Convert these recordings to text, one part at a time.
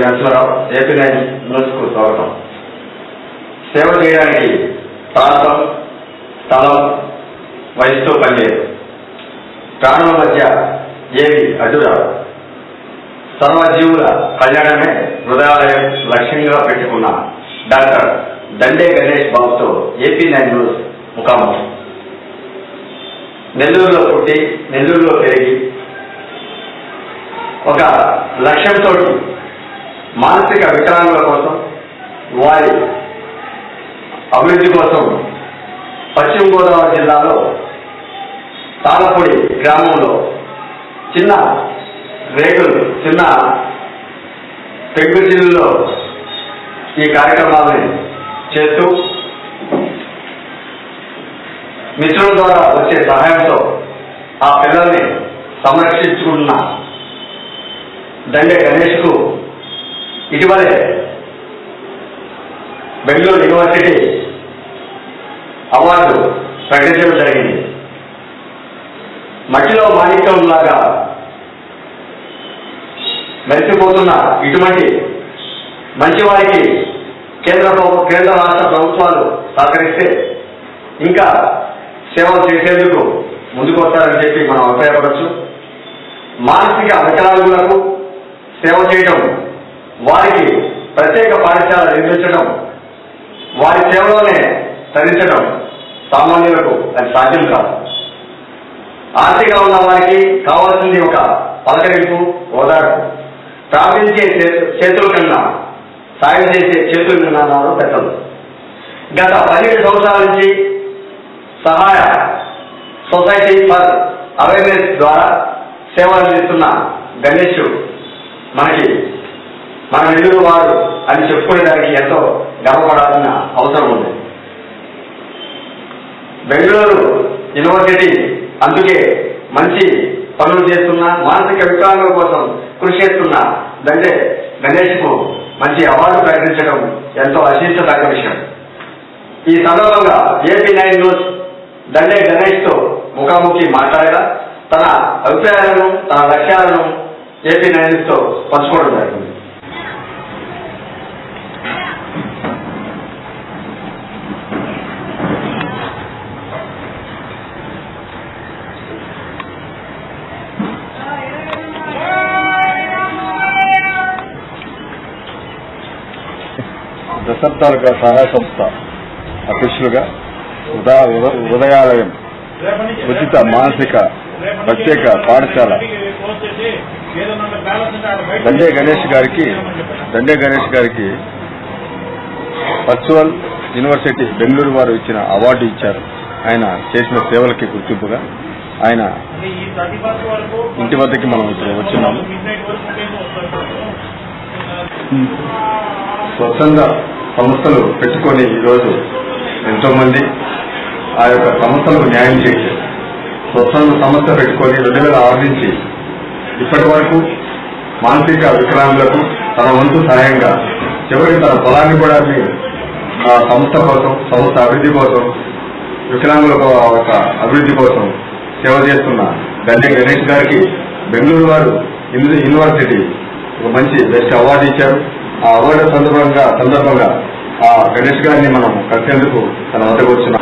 Narasimha Rao, AP9 న్యూస్కు స్వాగతం. సేవ చేయడానికి ప్రాంతం, స్థలం, వయసుతో పనిలేదు. ప్రాణుల మధ్య ఏవి అడ్డురావు. సర్వజీవుల కళ్యాణమే హృదయాలయం లక్ష్యంగా పెట్టుకున్న డాక్టర్ దండే గణేష్ బాబుతో AP9 న్యూస్ ముఖాముఖి. నెల్లూరులో పుట్టి నెల్లూరులో పెరిగి ఒక లక్ష్యంతో మానసిక వికలాంగుల కోసం, వారి అభివృద్ధి కోసం పశ్చిమ గోదావరి జిల్లాలో తాళపూడి గ్రామంలో చిన్న పెంకుటిల్లులో ఈ కార్యక్రమాలను చేస్తూ మిత్రుల ద్వారా వచ్చే సహాయంతో ఆ పిల్లల్ని సంరక్షించుకున్న దండే గణేష్కు ఇటీవలే బెంగళూరు యూనివర్సిటీ అవార్డు ప్రకటించడం జరిగింది. మట్టిలో మాణిక్యంలాగా మెరిసిపోతున్న ఇటువంటి మంచి వారికి కేంద్ర రాష్ట్ర ప్రభుత్వాలు సహకరిస్తే ఇంకా సేవలు చేసేందుకు ముందుకు వస్తారని చెప్పి మనం అభిప్రాయపడవచ్చు. మానసిక వికలాంగులకు సేవ చేయడం, వారికి ప్రత్యేక పాఠశాల నిర్మించడం, వారి సేవలోనే తరించడం సామాన్యులకు అది సాధ్యం కాదు. ఆర్థికంగా ఉన్న వారికి కావాల్సింది ఒక పలకరింపు, ఓదార్పు. ప్రార్థించే చేతుల కన్నా సాయం చేసే చేతుల కన్నా అన్నారు పెద్దలు. గత 17 సంవత్సరాల నుంచి సహాయ సొసైటీ ఫర్ అవేర్నెస్ ద్వారా సేవలు అందిస్తున్న గణేష్ మన నెల్లూరు వారు అని చెప్పుకునేదానికి ఎంతో గర్వపడాల్సిన అవసరం ఉంది. బెంగళూరు యూనివర్సిటీ అందుకే మంచి పనులు చేస్తున్న, మానసిక వికలాంగుల కోసం కృషి చేస్తున్న దండే గణేష్కు మంచి అవార్డు ప్రకటించడం ఎంతో హర్షించదగ్గ విషయం. ఈ సందర్భంగా AP9 న్యూస్ దండే గణేష్తో ముఖాముఖి మాట్లాడగా తన అభిప్రాయాలను, తన లక్ష్యాలను AP9 న్యూస్తో పంచుకోవడం జరిగింది. దశాబ్దాలుగా సహాయ సంస్థ అధ్యక్షులుగా హృదయాలయం ఉచిత మానసిక ప్రత్యేక పాఠశాల దండే గణేష్ గారికి వర్చువల్ యూనివర్సిటీ బెంగళూరు వారు ఇచ్చిన అవార్డు ఇచ్చారు. ఆయన చేసిన సేవలకి గుర్తింపుగా ఆయన ఇంటి వద్దకి మనం ఇప్పుడు వచ్చినాము. స్వచ్ఛంద సంస్థలు పెట్టుకొని ఈరోజు ఎంతో మంది ఆ యొక్క సంస్థలకు న్యాయం చేశారు. స్వచ్ఛంద సంస్థ పెట్టుకొని 2006 నుంచి ఇప్పటి వరకు మానసిక వికలాంగులకు తన వంతు సహాయంగా చివరికి తన పొలాన్ని కూడా ఆ సంస్థ కోసం, సంస్థ అభివృద్ధి కోసం, వికలాంగుల యొక్క అభివృద్ధి కోసం సేవ చేస్తున్న దండే గణేష్ గారికి బెంగళూరు వారు యూనివర్సిటీ ఒక మంచి బెస్ట్ అవార్డు ఇచ్చారు. ఆ అవార్డు సందర్భంగా ఆ గణేష్ గారిని మనం కలిసేందుకు తన వద్దకు వచ్చినాం.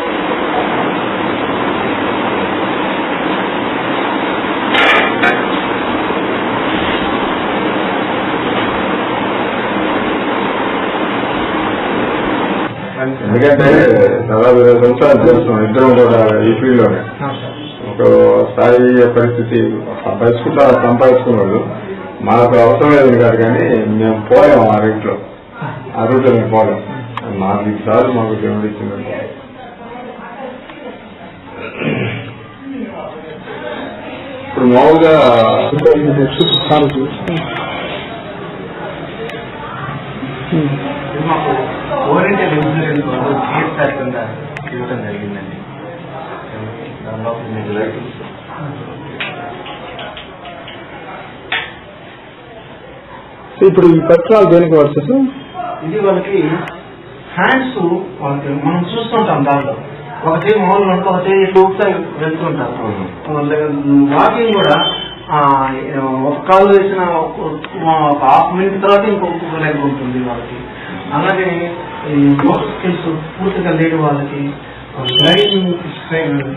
ఎందుకంటే దాదాపు 20 సంవత్సరాలు చేస్తున్నాం ఇద్దరం కూడా ఈ ఫీల్డ్ లోనే. ఒక స్థాయి పరిస్థితి సంపాదించుకున్న వాళ్ళు మాకు అవసరం లేదు కాదు, కానీ మేము పోయాం ఆ రూట్లో మేము పోయాం. 4 సార్లు మాకు దేవుడు ఇచ్చిందండి. ఇప్పుడు మామూలుగా ఇవ్వడం జరిగిందండి. ఇప్పుడు ఈ పత్రాలు దేనికి వర్సెస్ ఇది వాళ్ళకి హ్యాండ్స్ వాళ్ళకి మనం చూస్తుంటాం. దాంట్లో ఒకటి మామూలుగా ఒకటి ఒకసారి వెళ్తుంటారు. వాకింగ్ కూడా ఒక కాల్ వేసిన ఒక హాఫ్ మినిట్ తర్వాత ఇంకొక లెగ్ ఉంటుంది వాళ్ళకి. అలాగే ఈ మోటర్ స్కిల్స్ పూర్తిగా లేని వాళ్ళకి డ్రైవింగ్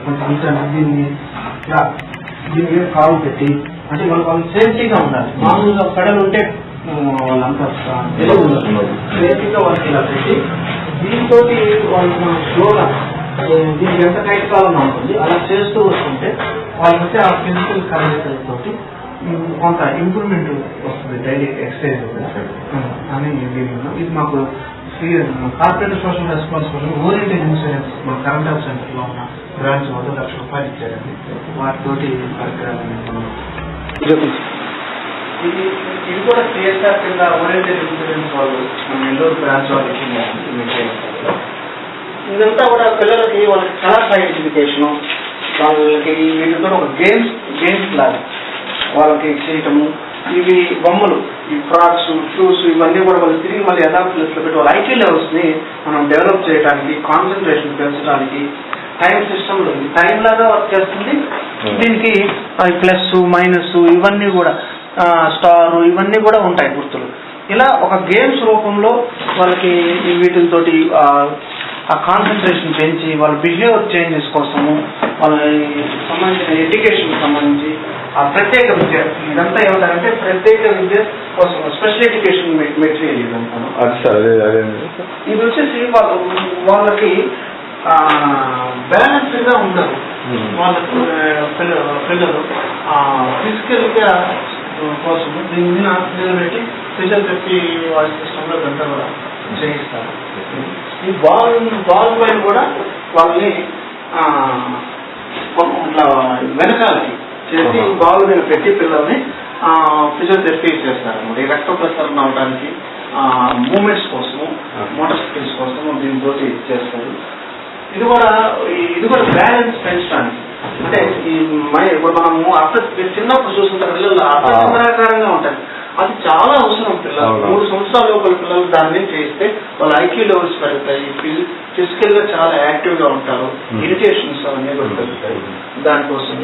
కొంచెం దీన్ని కాలు పెట్టి అంటే వాళ్ళు సేఫ్టీగా ఉండాలి. మామూలుగా పెడలు ఉంటే వాళ్ళంతా సేఫ్టీగా వాళ్ళకి ఇలా పెట్టి దీంతో వాళ్ళు మనం స్లోగా దీనికి ఎంత టైట్ కాలంగా ఉంటుంది అలా చేస్తూ వస్తుంటే వాళ్ళకి ఆ ఫిజికల్ కరెక్ట్ తోటి కొంత ఇంప్రూవ్మెంట్ వస్తుంది డైలీ ఎక్సర్సైజ్ అని ఇది మాకు corporate social responsibility oriented insurance మన కరెంట్ హెల్త్ సెంటర్ లో ఉన్న బ్రాంచ్ 1 లక్ష రూపాయలు ఇచ్చారండి. వాటితోటి పరికరాలు ఇది కూడా సిఎస్ఆర్ కింద ఓరియంటెడ్ ఇన్సూరెన్స్ వాళ్ళు మన నెల్లూరు బ్రాంచ్ వాళ్ళకి ఇదంతా కూడా పిల్లలకి వాళ్ళకి కలర్ సైంటిఫికేషను వాళ్ళకి వీటితో ఒక గేమ్స్ లాగా వాళ్ళకి చేయటము. ఇవి బొమ్మలు ఈ ఫ్రాక్స్ షూస్ ఇవన్నీ కూడా వాళ్ళు తిరిగి మళ్ళీ యథార్థ లిస్ట్లో పెట్టి వాళ్ళ ఐక్యూ లెవెల్స్ని మనం డెవలప్ చేయడానికి కాన్సన్ట్రేషన్ పెంచడానికి టైం సిస్టమ్ టైం లాగా వర్క్ చేస్తుంది. దీనికి ప్లస్ మైనస్ ఇవన్నీ కూడా స్టార్ ఇవన్నీ కూడా ఉంటాయి గుర్తులు. ఇలా ఒక గేమ్స్ రూపంలో వాళ్ళకి వీటితోటి ఆ కాన్సన్ట్రేషన్ పెంచి వాళ్ళ బిహేవియర్ చేంజెస్ కోసము వాళ్ళకి సంబంధించిన ఎడ్యుకేషన్ సంబంధించి ఆ ప్రత్యేక విద్య ఇదంతా ఏమంటారంటే ప్రత్యేక విద్య కోసం స్పెషల్ ఎడ్యుకేషన్ మెటీరియల్ ఇదంతా. ఇది వచ్చేసి వాళ్ళకి బ్యాలెన్స్డ్ గా ఉండదు. వాళ్ళకి పిల్లలు ఫిజికల్ గా కోసం దీని మీద పెట్టి ఫిజియోథెరపీ వాళ్ళ సిస్టంలో గంట కూడా చేయిస్తారు. ఈ బాల్ పైన కూడా వాళ్ళని ఇట్లా వెనకాలకి చేసి బాల్ మీద పెట్టి పిల్లల్ని ఫిజియోథెరపీ చేస్తారు. ఈ రక్త ప్రసరణ అవడానికి మూమెంట్స్ కోసము మోటార్ స్కిల్స్ కోసము దీంతో చేస్తారు. ఇది కూడా బ్యాలెన్స్ పెంచడానికి అంటే ఇప్పుడు మనము చిన్నప్పుడు చూస్తుంటారు పిల్లలు అర్థాకారంగా ఉంటాయి. అది చాలా అవసరం. పిల్లలు 3 సంవత్సరాల లోపల పిల్లలు దాన్ని చేస్తే వాళ్ళ ఐక్యూ లెవెల్స్ పెరుగుతాయి, ఫిజికల్ గా చాలా యాక్టివ్ గా ఉంటారు, ఇరిటేషన్స్ అవన్నీ కూడా పెరుగుతాయి. దానికోసం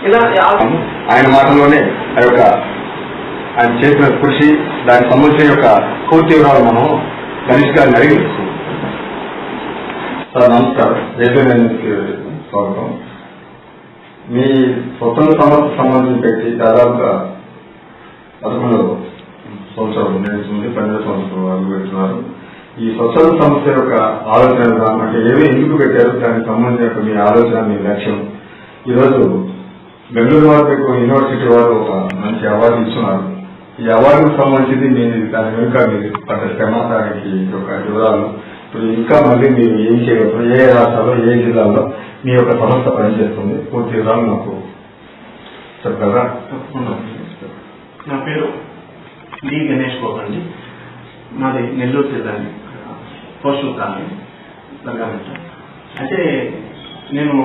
ఇలా ఆయన మాటలోనే ఆయన చేసిన కృషి దానికి సంబంధించిన యొక్క పూర్తి వివరాలు మనం గణేష్ గారిని అడిగి సార్ నమస్కారం. స్వాగతం. మీ స్వతంత్ర సంస్థకు సంబంధించి పెట్టి దాదాపుగా 11 సంవత్సరాలు నేర్చుకుంది, 12 సంవత్సరాలు అడుగు పెడుతున్నారు. ఈ స్వచ్ఛంద సంస్థ యొక్క ఆలోచన అంటే ఏవి ఎందుకు పెట్టారు, దానికి సంబంధించిన మీ ఆలోచన, మీ లక్ష్యం. ఈరోజు బెంగళూరు వారు యూనివర్సిటీ వారు ఒక మంచి అవార్డు ఇస్తున్నారు. ఈ అవార్డుకు సంబంధించింది దాని వెనుక మీరు పడ్డ శ్రమ, దానికి యొక్క వివరాలు, ఇప్పుడు ఇంకా మళ్ళీ మీరు ఏం చేయగలరు, ఏ రాష్ట్రాల్లో ఏ జిల్లాల్లో మీ యొక్క సంస్థ పనిచేస్తుంది, పూర్తి వివరాలు నాకు చెప్పగలరా? నా పేరు డి గణేష్ బాబు అండి. మాది నెల్లూరు జిల్లా పోస్టల్ కాలనీ రంగారెడ్డి. అయితే నేను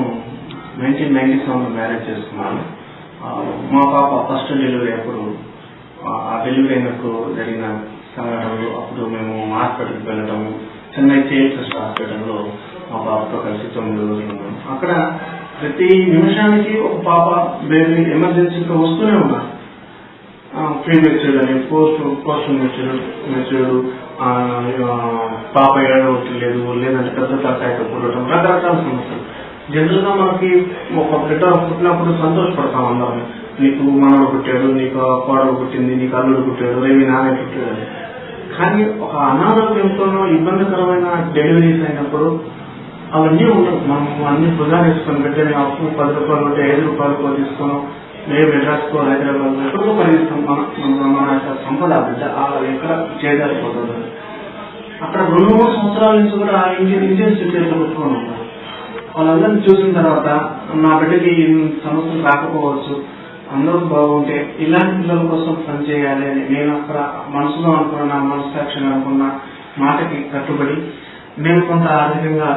1997 మ్యారేజ్ చేసుకున్నాను. మా పాప ఫస్ట్ డెలివరీ అప్పుడు ఆ డెలివరీ అయినప్పుడు జరిగిన సంఘటనలు, అప్పుడు మేము హాస్పిటల్కి వెళ్ళటము, చెన్నై సిఎస్ఎస్ హాస్పిటల్లో మా పాపతో కలిసి 9 రోజులు ఉన్నాం. అక్కడ ప్రతి నిమిషానికి ఒక పాప బేబీ ఎమర్జెన్సీగా వస్తూనే ఉన్నారు. ప్రీ మెచ్యూర్డ్ అని పోస్ట్ మెచ్యూర్డ్ పాప ఏడవట్లేదు, లేదంటే పెద్ద తలకాయతో పుట్టడం, రకరకాల సమస్యలు. జనరల్ గా మనకి ఒక బిడ్డ పుట్టినప్పుడు సంతోషపడతాం అందరం. నీకు మనవడు పుట్టాడు, నీకు కోడలు పుట్టింది, నీకు అల్లుడు పుట్టాడు, రేవి నానే పుట్టాడు. కానీ ఒక అనారోగ్యంతోనో ఇబ్బందికరమైన డెలివరీస్ అయినప్పుడు అవన్నీ ఉండవు. మనం అన్ని భుజాలు వేసుకొని బిడ్డని అప్పు 10 రూపాయలు ఉంటే 5 రూపాయలు తీసుకున్నాం, మేము మెడ్రాస్కో హైదరాబాద్ ఎక్కడికో పరిగిస్తాం. మన యొక్క సంపద బిడ్డ ఎక్కడ చేయలేకపోతుంది. అక్కడ 2-3 సంవత్సరాల నుంచి కూడా ఇండియన్ సిటిజన్లు పెట్టుకొని ఉంటారు. వాళ్ళందరినీ చూసిన తర్వాత నా బిడ్డకి సమస్యలు రాకపోవచ్చు, అందరూ బాగుంటే ఇలాంటి పిల్లల కోసం పనిచేయాలి అని నేను అక్కడ మనసులో అనుకున్న, మనస్సాక్షిగా అనుకున్న మాటకి కట్టుబడి నేను కొంత ఆర్థికంగా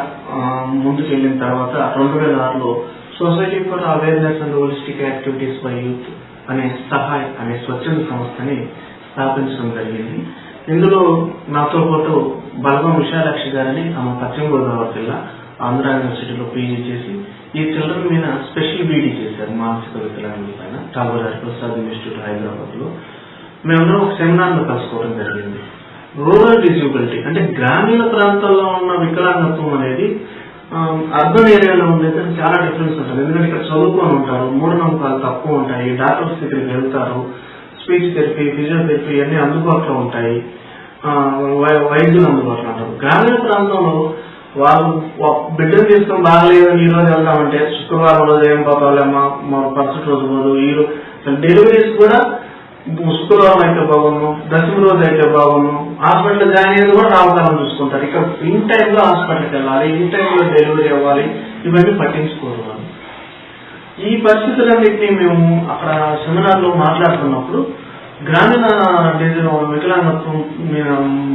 ముందుకు వెళ్ళిన తర్వాత 2006లో society for awareness and holistic activities for youth అనే సహాయ్ అనే స్వచ్ఛంద సంస్థని స్థాపించడం జరిగింది. ఇందులో నాతో పాటు బలగం విశాలాక్షి గారని ఆమె పశ్చిమ గోదావరి జిల్లా ఆంధ్ర యూనివర్సిటీలో పీజీ చేసి ఈ చిల్డ్రన్ మీద స్పెషల్ బీడీ చేశారు మానసిక వికలాంగుల పైన ఠాగూర్ హరిప్రసాద్ ఇన్స్టిట్యూట్ హైదరాబాద్ లో. మేమందరం ఒక సెమినార్ లో కలుసుకోవడం జరిగింది. రూరల్ డిజబిలిటీ అంటే గ్రామీణ ప్రాంతాల్లో ఉన్న వికలాంగత్వం అనేది అర్బన్ ఏరియాలో ఉండేది చాలా డిఫరెన్స్ ఉంటుంది. ఎందుకంటే ఇక్కడ చదువుకొని ఉంటారు, మూఢనమ్మకాలు తక్కువ ఉంటాయి, డాక్టర్స్ దగ్గరికి వెళ్తారు, స్పీచ్ థెరపీ, ఫిజియోథెరపీ అన్ని అందుబాటులో ఉంటాయి, వైద్యులు అందుబాటులో ఉంటారు. గ్రామీణ ప్రాంతంలో వాళ్ళు బిడ్డలు తీసుకొని బాగలేదని ఈ రోజు వెళ్తామంటే శుక్రవారం రోజు ఏం పోతాలేమా, మా మరుసటి రోజు పోదు. ఈ రోజు డెలివరీస్ కూడా శుక్రవారం అయితే బాగున్నాం, దశమి రోజు అయితే బాగున్నాం, హాస్పిటల్ జాయిన్ అయ్యేది కూడా రావకాలం చూసుకుంటారు. ఇక్కడ ఇన్ టైంలో హాస్పిటల్కి వెళ్ళాలి, ఇన్ టైంలో డెలివరీ అవ్వాలి, ఇవన్నీ పట్టించుకోరు వాళ్ళు. ఈ పరిస్థితులన్నింటినీ మేము అక్కడ సెమినార్ లో మాట్లాడుతున్నప్పుడు గ్రామీణ వికలాంగత్వం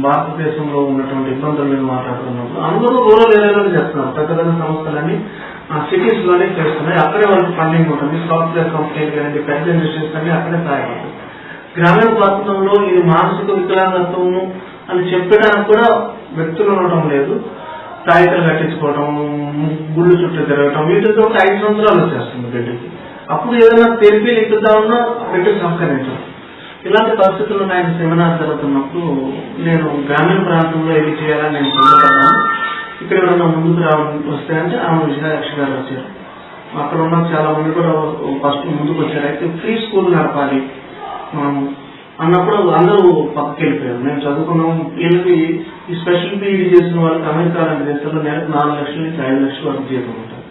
భారతదేశంలో ఉన్నటువంటి ఇబ్బందుల మీద మాట్లాడుతున్నప్పుడు అందరూ రూరల్ ఏరియాలోనే చేస్తున్నారు. పెద్ద పెద్ద సంస్థలన్నీ సిటీస్ లోనే చేస్తున్నాయి, అక్కడే వాళ్ళకి ఫండింగ్ ఉంటుంది. సాఫ్ట్వేర్ కంపెనీలు కానీ పెద్ద ఇండస్ట్రీస్ కానీ అక్కడే సహాయపడుతుంది. గ్రామీణ ప్రాంతంలో ఇది మానసిక వికలాంగత్వము అని చెప్పడానికి కూడా వ్యక్తులు ఉండటం లేదు. కాగితాలు కట్టించుకోవటం, గుళ్ళు చుట్టూ తిరగటం, వీటితో 5 సంవత్సరాలు వచ్చేస్తుంది బిడ్డకి. అప్పుడు ఏదైనా థెరపీ ఇద్దామన్నా బిడ్డకు సహకరించడం. ఇలాంటి పరిస్థితుల్లో ఆయన సెమినార్ జరుగుతున్నప్పుడు నేను గ్రామీణ ప్రాంతంలో ఏది చేయాలని నేను పొందపడ్డాను. ఇక్కడ ఎవరైనా ముందుకు వస్తే అంటే ఆమె విజయలక్ష్మి గారు వచ్చారు. అక్కడ ఉన్న చాలా మంది కూడా ఫస్ట్ ముందుకు వచ్చారు. అయితే ఫ్రీ స్కూల్ నడపాలి అన్నప్పుడు అందరూ పక్కకి వెళ్ళిపోయారు. మేము చదువుకున్నాం, వీళ్ళకి ఈ స్పెషల్ బీఈడీ చేసిన వాళ్ళకి అమెరికా లాంటి దేశాల్లో నెలకు 4 లక్షల నుంచి 5 లక్షల వరకు జీతం ఉంటుంది.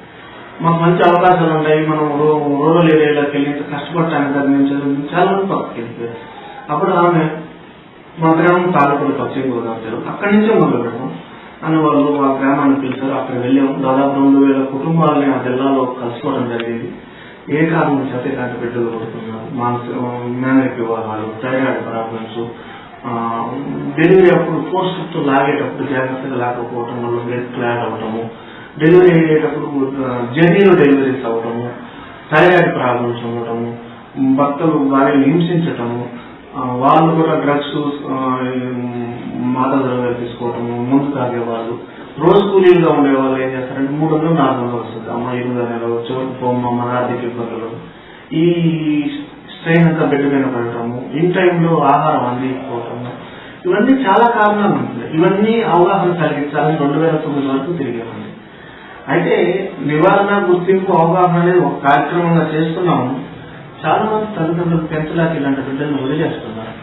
మాకు మంచి అవకాశాలు ఉంటాయి, మనం రూరల్ ఏరియాలోకి వెళ్ళి కష్టపడటానికి అది మేము చదువు చాలా మంది పక్కకి వెళ్ళిపోయారు. అప్పుడు ఆమె మా గ్రామం తాలూకులు పశ్చిమ గోదావరి, అక్కడి నుంచే మొదలు పెడతాం అని వాళ్ళు మా గ్రామాన్ని పిలిచారు. అక్కడ వెళ్ళాము. దాదాపు 2000 కుటుంబాలని ఆ జిల్లాలో కలుసుకోవడం జరిగింది. ఏ కారణం చేత ఇలాంటి బిడ్డలు పడుతున్నారు, మానసిక మేనరిక వివాహాలు, థైరాయిడ్ ప్రాబ్లమ్స్, డెలివరీ అప్పుడు ఫోర్స్ లాగేటప్పుడు జాగ్రత్తగా లేకపోవటం వల్ల బ్లడ్ క్లాట్ అవటము, డెలివరీ అయ్యేటప్పుడు జర్నీలో డెలివరీస్ అవటము, థైరాయిడ్ ప్రాబ్లమ్స్ ఉండటము, భర్తలు భార్యను హింసించటము, వాళ్ళు కూడా డ్రగ్స్ మాదక ద్రవ్యాలు తీసుకోవటము, ముందు తాగేవాళ్ళు, రోజు కూలీలుగా ఉండేవాళ్ళు ఏం చేస్తారంటే 300-400 వస్తుంది. అమ్మ 8 నెలలు చివరికి పోమ్మ మన ఆర్థిక ఇబ్బందులు, ఈ స్ట్రెయిన్ అంతా బిడ్డ మీద పడటము, ఇన్ టైంలో ఆహారం అందించుకోవటము, ఇవన్నీ చాలా కారణాలు ఉంటుంది. ఇవన్నీ అవగాహన కలిగించాలని 2009 వరకు తిరిగేవాళ్ళు. అయితే నివారణ, గుర్తింపు, అవగాహన అనేది ఒక కార్యక్రమంగా చేస్తున్నాము. చాలా మంది తల్లిదండ్రులు పెంచలేక ఇలాంటి బిడ్డలను వదిలేస్తున్నారు.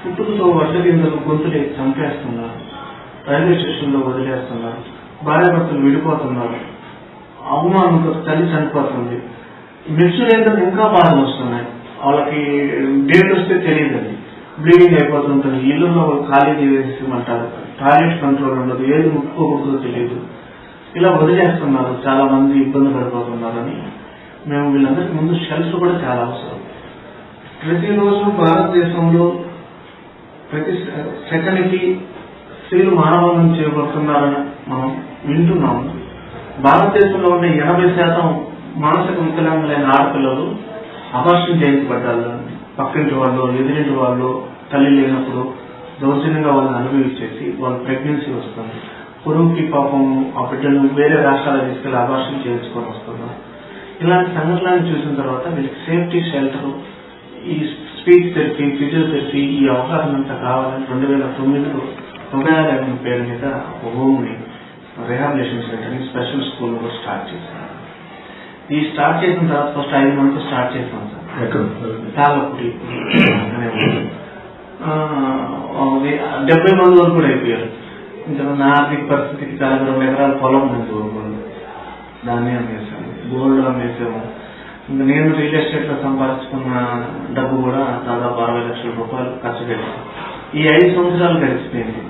పుట్టుకతో వడ్డగిందలు గొంతులు చంపేస్తున్నారు, రైల్వే స్టేషన్ లో వదిలేస్తున్నారు, భార్యాభర్తలు విడిపోతున్నారు, అవమానంతో తల్లి చనిపోతుంది. మెచ్యూర్ ఇంకా బాధలు వస్తున్నాయి. వాళ్ళకి డేట్ వస్తే తెలియదండి, బ్లీడింగ్ అయిపోతుంటుంది, ఇళ్లలో ఖాళీ చేసేమంటారు, టాయిలెట్ కంట్రోల్ ఉండదు, ఏది ముట్టుకోకూడదో తెలియదు, ఇలా వదిలేస్తున్నారు. చాలా మంది ఇబ్బంది పడిపోతున్నారని మేము వీళ్ళందరికీ ముందు షెల్టర్ కూడా చాలా అవసరం. ప్రతిరోజు భారతదేశంలో ప్రతి సెకండ్కి స్త్రీలు మానవం చేయబడుతున్నారని మనం వింటున్నాము. భారతదేశంలో ఉండే 80% మానసిక వికలాంగులైన ఆడపిల్లలు అబార్షన్ చేయించబడ్డారు. పక్కింటి వాళ్ళు, ఎదురింటి వాళ్ళు తల్లి లేనప్పుడు దౌర్జన్యంగా వాళ్ళని అనుభవించేసి వాళ్ళ ప్రెగ్నెన్సీ వస్తుంది. పొరుగుకి పాపం ఆ బిడ్డలు వేరే రాష్ట్రాలకు తీసుకెళ్లి అబార్షన్ చేయించుకొని వస్తున్నారు. ఇలాంటి సంఘటనలను చూసిన తర్వాత వీళ్ళకి సేఫ్టీ షెల్టర్, ఈ స్పీచ్ థెరపీ, ఫిజియోథెరపీ, ఈ అవగాహన అంతా కావాలని 2009లో హృదయాలయం పేరు మీద ఒక హోమ్ని, రిహాబిలిటేషన్ సెంటర్ని, స్పెషల్ స్కూల్ కూడా స్టార్ట్ చేశాను. ఈ స్టార్ట్ చేసిన తర్వాత ఫస్ట్ 5 మంత్స్ స్టార్ట్ చేశాం సార్. తాళపుడి అనే 70 మంది వరకు కూడా అయిపోయారు. ఇంకా నా ఆర్థిక పరిస్థితికి చాలా 2 ఎకరాల పొలం ఉంది ఊరుకోండి, దాన్ని అమ్మేసాము, గోల్డ్ అమ్మేసాము. ఇంకా నేను రియల్ ఎస్టేట్ లో సంపాదించుకున్న డబ్బు కూడా దాదాపు 60 లక్షల రూపాయలు ఖర్చు పెట్టాను. ఈ 5 సంవత్సరాలు గడిచిపోయింది.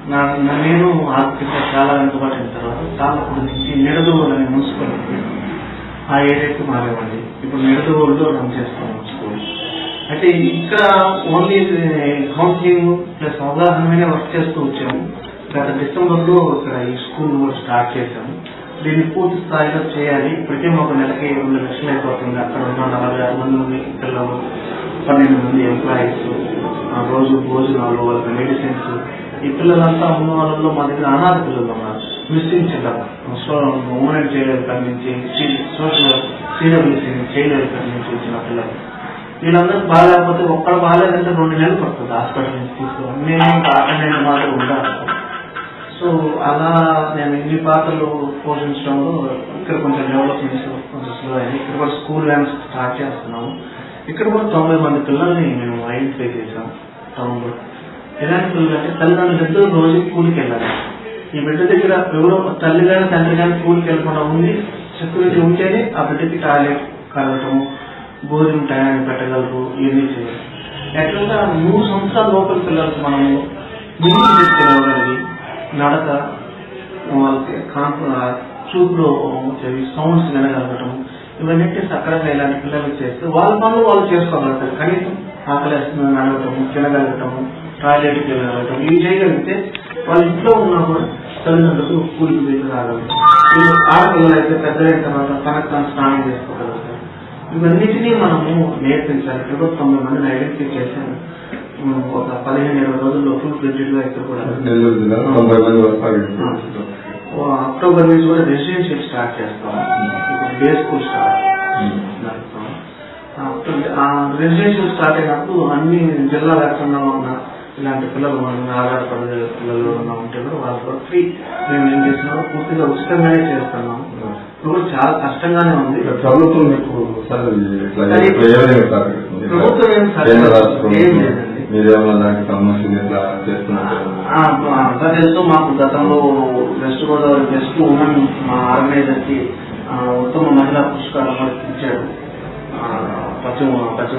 నేను ఆర్థికంగా చాలా వెనుకబడిన తర్వాత తాళపుడి నుంచి నిడదవోలు అనే మున్సిపాలిటీ ఆ ఏరియాకి మారేవండి. ఇప్పుడు నిడదవోలులో రన్ చేస్తాము స్కూల్. అయితే ఇక్కడ ఓన్లీ కౌన్సిలింగ్ ప్లస్ అవగాహన వర్క్ చేస్తూ వచ్చాము. గత డిసెంబర్లో ఇక్కడ ఈ స్కూల్ కూడా స్టార్ట్ చేశాము. దీన్ని పూర్తి స్థాయిలో చేయాలి. ఇప్పటికే మాకు నెలకి 2 లక్షలు అయిపోతుంది. అక్కడ ఉన్న 46 మంది పిల్లలు, 12 మంది ఎంప్లాయీస్, రోజు భోజనాలు, వాళ్ళకి మెడిసిన్స్. ఈ పిల్లలంతా ఉన్న వాళ్ళలో మా దగ్గర అనాథ పిల్లలు ఉన్నారు. Missing children, women child welfare నుంచి, సోషల్ సిడబ్ల్యూసీ చైల్డ్ వెల్ఫేర్ నుంచి వచ్చిన పిల్లలు. వీళ్ళందరూ బాగాలేకపోతే ఒక్కడు బాగాలేదంటే 2 నెలలు పడుతుంది హాస్పిటల్ నుంచి తీసుకోవాలి. నేను అటెండెంట్ మాత్రం ఉండాలి. సో అలా నేను ఇన్ని పాత్రలు పోషించడంలో ఇక్కడ కొంచెం డెవలప్మెంట్స్ కొంచెం స్లో అయ్యాయి. ఇక్కడ కూడా స్కూల్ వ్యాన్స్ స్టార్ట్ చేస్తున్నాము. ఇక్కడ కూడా 90 మంది పిల్లల్ని మేము ఐడెంటిఫై చేసాం టౌన్లో. ఎలాంటి పిల్లలు అంటే తల్లిదండ్రులు ఇద్దరు రోజు కూలికి వెళ్ళాలి. ఈ బిడ్డ దగ్గర ఎవరో తల్లి కానీ తండ్రి కానీ కూలికి వెళ్ళకుండా ఉంది, సెక్యూరిటీ ఉంటేనే ఆ బిడ్డకి టాయిలెట్ కలగటము, భోజనం టయాన్ని పెట్టగలరు, ఇవన్నీ చేయాలి. యాక్చువల్గా 3 సంవత్సరాల లోపల పిల్లలకు మనము ముందుకు తీసుకెళ్ళగలిగి నడక, వాళ్ళకి చూపులో సౌండ్స్ వినగలగటం, ఇవన్నీ సక్రంగా ఇలాంటి పిల్లలకి చేస్తే వాళ్ళ పనులు వాళ్ళు చేసుకోగలుగుతారు. కనీసం ఆకలిస్తుందని అడగటము, తినగలగటము, టాయిలెట్కి వెళ్ళగలగటం, ఇవి చేయగలిగితే వాళ్ళ ఇంట్లో ఉన్నా కూడా తల్లిదండ్రులకు కూలికి వెళ్ళి రాగలుగుతారు. వీళ్ళు ఆడపిల్లలు అయితే పెద్దలైన తర్వాత తనకు తాను స్నానం చేసుకోగలుగుతారు. ఇవన్నిటినీ మనము నేర్పించాలి. 90 మందిని ఐడెంటిఫై చేశాను. ఒక 15-20 రోజుల్లో ఫుల్ ఫ్లెడ్జెడ్ గా ఇక్కడ కూడా అక్టోబర్ నుంచి కూడా రెసిడెన్షియల్ స్టార్ట్ చేస్తాం. డే స్కూల్ స్టార్ట్ జరుపుతాం. రెసిడెన్షియల్ స్టార్ట్ అయినప్పుడు అన్ని జిల్లా వ్యాప్తంగా ఉన్న ఇలాంటి పిల్లలు మనం ఆధారపడే పిల్లలు ఉంటే కూడా వాళ్ళు కూడా ఫ్రీ. మేము ఏం చేస్తున్నామో పూర్తిగా ఉచితంగానే చేస్తున్నాం. ఇప్పుడు చాలా కష్టంగానే ఉంది. ప్రభుత్వం ఏం లేదండి. తెలుసు. మాకు గతంలో వెస్ట్ గోదావరి వెస్ట్ ఉమెన్ మా ఆర్గనైజర్ కి ఉత్తమ మహిళా పురస్కారం ఇచ్చాడు పశ్చిమ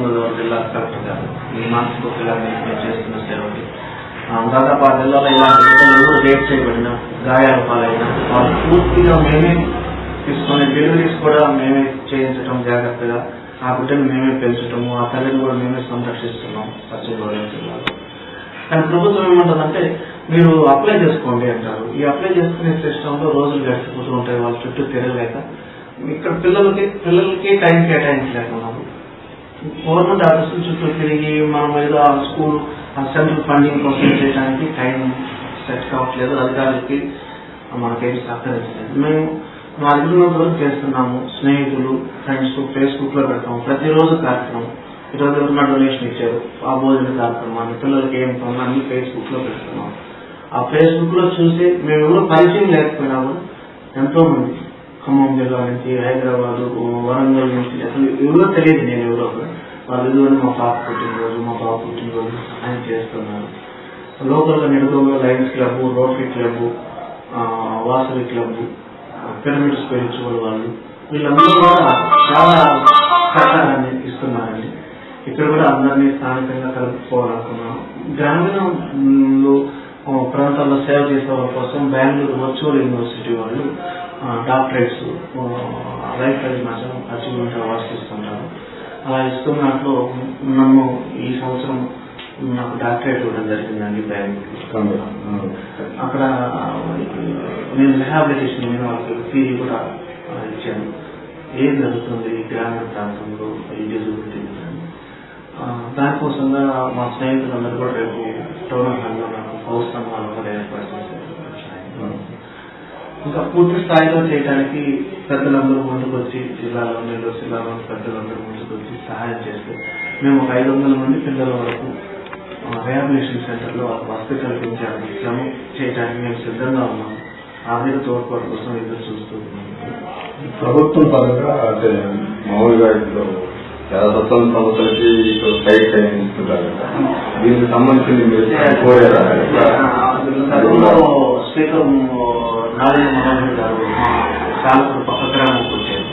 గోదావరి జిల్లా కలెక్టర్ గారు. ఈ మానసిక పిల్లల్ని చేస్తున్న సేవకి దాదాపు ఆ జిల్లాలో ఇలాంటి ఎవరు రేప్ చేయబడిన, గాయాల పాలైన వాళ్ళు పూర్తిగా మేమే తీసుకొని డెలివరీస్ కూడా మేమే చేయించడం, జాగ్రత్తగా ఆ బిడ్డను మేమే పెంచడము, ఆ తల్లిని కూడా మేమే సంరక్షిస్తున్నాం పశ్చిమ గోదావరి జిల్లాలో. కానీ ప్రభుత్వం ఏమంటుందంటే మీరు అప్లై చేసుకోండి అంటారు. ఈ అప్లై చేసుకునే సిస్టంలో రోజులు గడిచిపోతూ ఉంటాయి, వాళ్ళ చుట్టూ తిరగలేక. ఇక్కడ పిల్లలకి టైం కేటాయించలేకున్నాము. గవర్నమెంట్ ఆఫీసుల చుట్టూ తిరిగి మనం ఏదో ఆ స్కూల్ సెంట్రల్ ఫండింగ్ కోసం చేయడానికి టైం సెట్ కావట్లేదు. అధికారులకి మనకేమి సహకరించలేదు. మేము మా అధికారుల వరకు చేస్తున్నాము. స్నేహితులు, ఫ్రెండ్స్ ఫేస్బుక్ లో పెడతాము. ప్రతిరోజు కార్యక్రమం. ఈరోజు ఎవరైనా డొనేషన్ ఇచ్చారు, ఆ భోజన కార్యక్రమాన్ని పిల్లలకి ఏం పనులు అన్ని ఫేస్బుక్ లో పెడుతున్నాం. ఆ ఫేస్బుక్ లో చూసి మేము ఎవరో పరిచయం లేకపోయినా కూడా ఎంతో మంది ఖమ్మం జిల్లా నుంచి, హైదరాబాద్, వరంగల్ నుంచి అసలు ఎవరో తెలియదు నేను ఎవరో వాళ్ళు ఎదుగుని మా పాప పుట్టినరోజు, మా బాబు పుట్టినరోజు ఆయన చేస్తున్నారు. లోకల్ గా నెడుగోగా lions club, rotary club, Vasavi club, pyramid spiritual వాళ్ళు వీళ్ళందరూ కూడా చాలా సహకారాన్ని ఇస్తున్నారండి. ఇక్కడ కూడా అందరినీ స్థానికంగా కలుపుకోవాలనుకున్నాం. గ్రామీణ ప్రాంతాల్లో సేవ చేసే వాళ్ళ కోసం బెంగళూరు వర్చువల్ యూనివర్సిటీ వాళ్ళు డాక్టరేట్స్, లైఫ్ అచీవ్మెంట్ అవార్డ్స్ ఇస్తుంటారు. అలా ఇస్తున్న దాంట్లో నన్ను ఈ సంవత్సరం నాకు డాక్టరేట్ ఇవ్వడం జరిగిందండి బెంగళూరు. అక్కడ నేను రిహాబిలిటేషన్ మీద వాళ్ళకి ఫీజు కూడా ఇచ్చాను. ఏం జరుగుతుంది గ్రామీణ ప్రాంతంలో ఈ డిజబిలిటీ దానికోసంగా మా స్నేహితులందరూ కూడా రేపు టౌన్ హాల్లో నాకు పౌరస్తంభాలు కూడా ఏర్పాటు చేశారు. ఇంకా పూర్తి స్థాయిలో చేయడానికి పెద్దలందరూ ముందుకు వచ్చి జిల్లాలో నెల్లూరు జిల్లాలో పెద్దలందరూ ముందుకు వచ్చి సహాయం చేస్తే మేము ఒక 500 మంది పిల్లల వరకు రిహాబిలిటేషన్ సెంటర్లో వసతి కల్పించడానికి క్రమం చేయడానికి మేము సిద్ధంగా ఉన్నాము. ఆర్థిక తోడ్పాటు కోసం ఎదురు చూస్తూ ఉన్నాము. ప్రభుత్వం పరంగా అంటే మామూలుగా ఇప్పుడు చాలా స్వచ్ఛంద సంస్థలకి సైట్ ఇస్తున్నారు. దీనికి సంబంధించి స్పీకర్ నారాయణ మనోహర్ గారు చాలా పక్క గ్రామానికి వచ్చారు.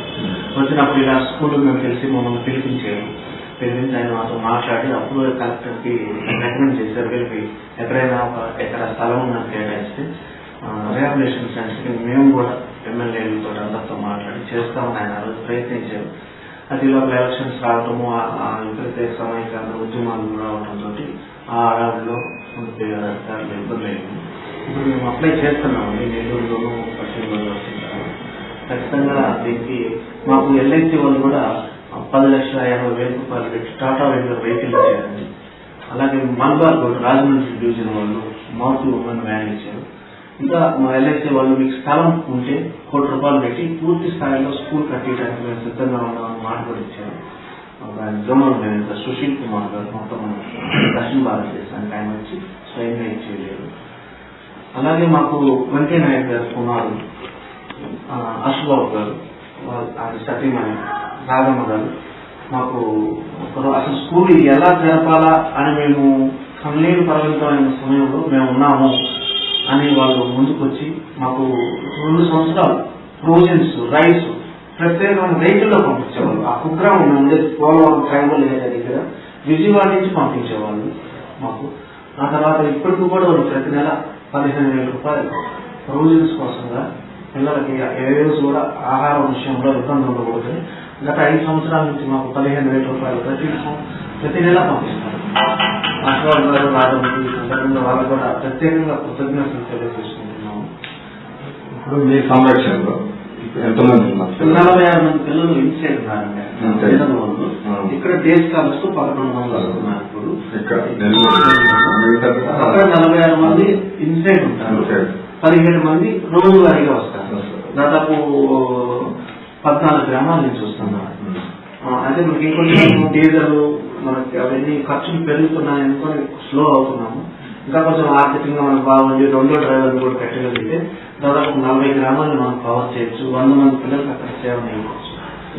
వచ్చినప్పుడు ఇలా స్కూల్ మేము తెలిసి మమ్మల్ని పిలిపించి ఆయన మాతో మాట్లాడి అప్పుడు కలెక్టర్ కి రికమెండ్ చేశారు. వీళ్ళకి ఎక్కడైనా ఒక ఎకరా స్థలం ఉన్నది కేటాయిస్తే రిహాబిలిటేషన్ సెంటర్ కి మేము కూడా ఎమ్మెల్యేలతో అందరితో మాట్లాడి చేస్తామని ఆయన ప్రయత్నించారు. అది లోపల ఎలక్షన్స్ రావటము, ప్రత్యేక సమీకరణ ఉద్యమాలు రావడంతో ఆ అడవుల్లో అధికారులు ఇబ్బంది అయింది. ఇప్పుడు మేము అప్లై చేస్తున్నామండి నెల్లూరులోనూ పశ్చిమ గోదావరి. ఖచ్చితంగా దీనికి మాకు ఎల్ఐసి వాళ్ళు కూడా 10,50,000 రూపాయలు పెట్టి టాటా వెహికల్ ఇచ్చారండి. అలాగే మల్బార్ రోడ్ రాజమండ్రి డివిజన్ వాళ్ళు మౌత్ ఉమెన్ వ్యాన్ ఇచ్చారు. ఇంకా మా ఎల్ఐసి వాళ్ళు మీకు స్థలం ఉంటే ₹1,00,00,000 పెట్టి పూర్తి స్థాయిలో స్కూల్ కట్టేయడానికి మేము సిద్ధంగా ఉన్నామని మాట కూడా ఇచ్చారు. జోనల్ మేనేజర్ సుశీల్ కుమార్ గారు మొత్తం దక్షిణ భారతదేశానికి ఆయన వచ్చి స్వయంగా ఇచ్చేయలేదు. అలాగే మాకు వెంకయ్య నాయక్ గారు కుమారు అశోక్ గారు అది సతీమణి రాగమ్మ గారు మాకు అసలు స్కూల్ ఎలా జరపాలా అని మేము కన్నీరు పరిమితమైన సమయంలో మేము ఉన్నాము అని వాళ్ళు ముందుకొచ్చి మాకు 2 సంవత్సరాలు ప్రొవిజన్స్ రైస్ ప్రత్యేకమైన వెహికల్లో పంపించేవాళ్ళు. ఆ కుగ్రామం ఉండేది పోలవరం ట్రైబల్ ఏరియా దగ్గర విజయవాడ నుంచి పంపించేవాళ్ళు మాకు. ఆ తర్వాత ఇప్పటికి కూడా వాళ్ళు ప్రతి నెల ₹15,000 ప్రొవిజన్స్ కోసంగా పిల్లలకి ఏ రోజు కూడా ఆహారం విషయంలో ఇబ్బంది ఉండకూడదు. గత 5 సంవత్సరాల నుంచి మాకు ₹15,000 ప్రతి నెల పంపిస్తారు. అశోక్ గారు రావడం వాళ్ళు కూడా ప్రత్యేకంగా కృతజ్ఞతలు తెలియజేసుకుంటున్నాము. ఇప్పుడు మీ సంరక్షణలో ఎంతమంది 46 మంది పిల్లలు ఇన్సైడ్ ఉన్నారండి. ఇక్కడ డే స్కాలర్స్ 1100 ఉన్నారు. ఇప్పుడు అక్కడ 46 మంది ఇన్సైడ్ ఉంటారు, 17 మంది రోజువారీగా వస్తారు. దాదాపు 14 గ్రామాల నుంచి వస్తున్నారు. అదే మనకి ఇంకొంచెం డీజల్ మనకి అవన్నీ ఖర్చులు పెరుగుతున్నాయనుకొని స్లో అవుతున్నాము. ఇంకా కొంచెం ఆర్థికంగా మనకు బాగుంది 2వ డ్రైవర్లు కూడా కట్టగలిగితే దాదాపు 40 గ్రామాలను మనం కవర్ చేయొచ్చు. 100 మంది పిల్లలకు అక్కడ సేవ చేయవచ్చు.